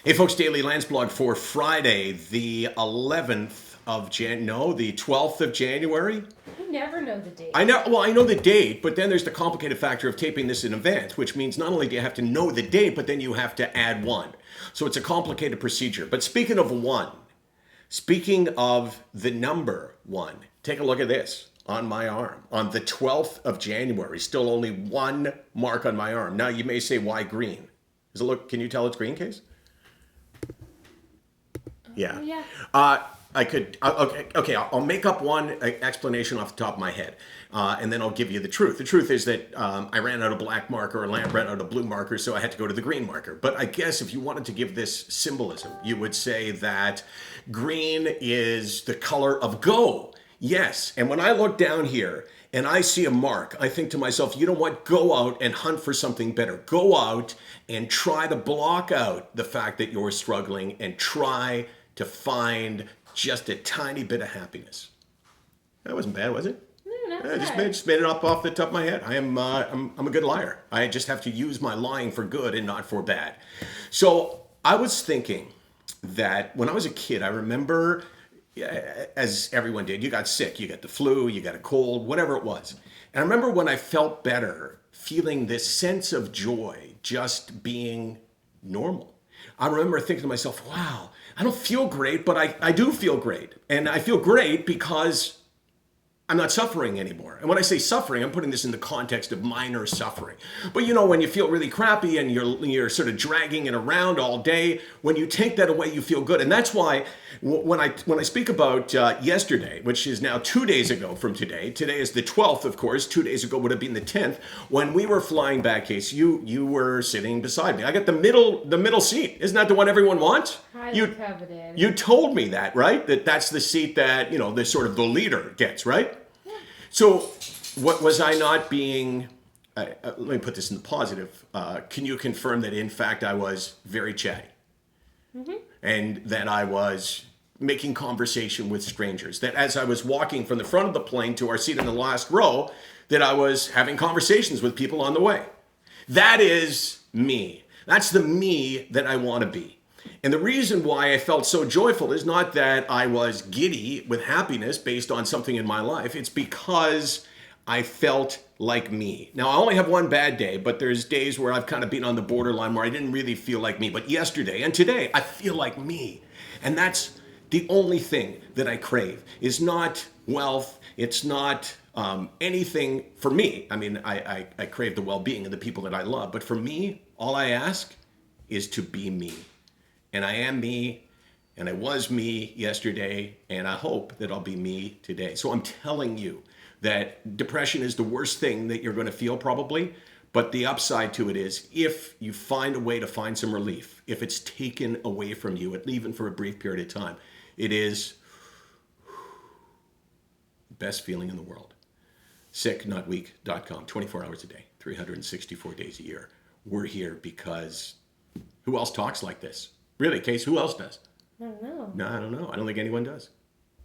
Hey folks, Daily Landsblog for Friday, the 11th of the 12th of January. You never know the date. I know the date, but then there's the complicated factor of taping this in advance, which means not only do you have to know the date, but then you have to add one. So it's a complicated procedure. But speaking of the number one, take a look at this on my arm. On the 12th of January, still only one mark on my arm. Now you may say, why green? Can you tell it's green, Case? Yeah. Yeah. I could. Okay. I'll make up one explanation off the top of my head, and then I'll give you the truth. The truth is that I ran out of black marker, or ran out of blue marker, so I had to go to the green marker. But I guess if you wanted to give this symbolism, you would say that green is the color of go. Yes. And when I look down here and I see a mark, I think to myself, you know what? Go out and hunt for something better. Go out and try to block out the fact that you're struggling and try to find just a tiny bit of happiness. That wasn't bad, was it? No, I just made it up off the top of my head. I'm a good liar. I just have to use my lying for good and not for bad. So I was thinking that when I was a kid, I remember, as everyone did, you got sick, you got the flu, you got a cold, whatever it was. And I remember when I felt better, feeling this sense of joy, just being normal. I remember thinking to myself, wow, I don't feel great, but I do feel great. And I feel great because I'm not suffering anymore. And when I say suffering, I'm putting this in the context of minor suffering. But you know, when you feel really crappy and you're sort of dragging it around all day, when you take that away, you feel good. And that's why when I speak about yesterday, which is now 2 days ago from today is the 12th, of course. 2 days ago would have been the 10th. When we were flying back, Case, you were sitting beside me. I got the middle seat. Isn't that the one everyone wants? Highly coveted. You told me that, right? That's the seat that, the sort of the leader gets, right? So, what was I not being? Let me put this in the positive. Can you confirm that in fact I was very chatty, and that I was making conversation with strangers? That as I was walking from the front of the plane to our seat in the last row, that I was having conversations with people on the way. That is me. That's the me that I want to be. And the reason why I felt so joyful is not that I was giddy with happiness based on something in my life. It's because I felt like me. Now, I only have one bad day, but there's days where I've kind of been on the borderline where I didn't really feel like me. But yesterday and today, I feel like me. And that's the only thing that I crave. Is not wealth. It's not anything for me. I mean, I crave the well-being of the people that I love. But for me, all I ask is to be me. And I am me, and I was me yesterday, and I hope that I'll be me today. So I'm telling you that depression is the worst thing that you're going to feel probably, but the upside to it is if you find a way to find some relief, if it's taken away from you, even for a brief period of time, it is the best feeling in the world. SickNotWeak.com, 24 hours a day, 364 days a year. We're here because who else talks like this? Really, Case, who else does? I don't know. No, I don't know. I don't think anyone does.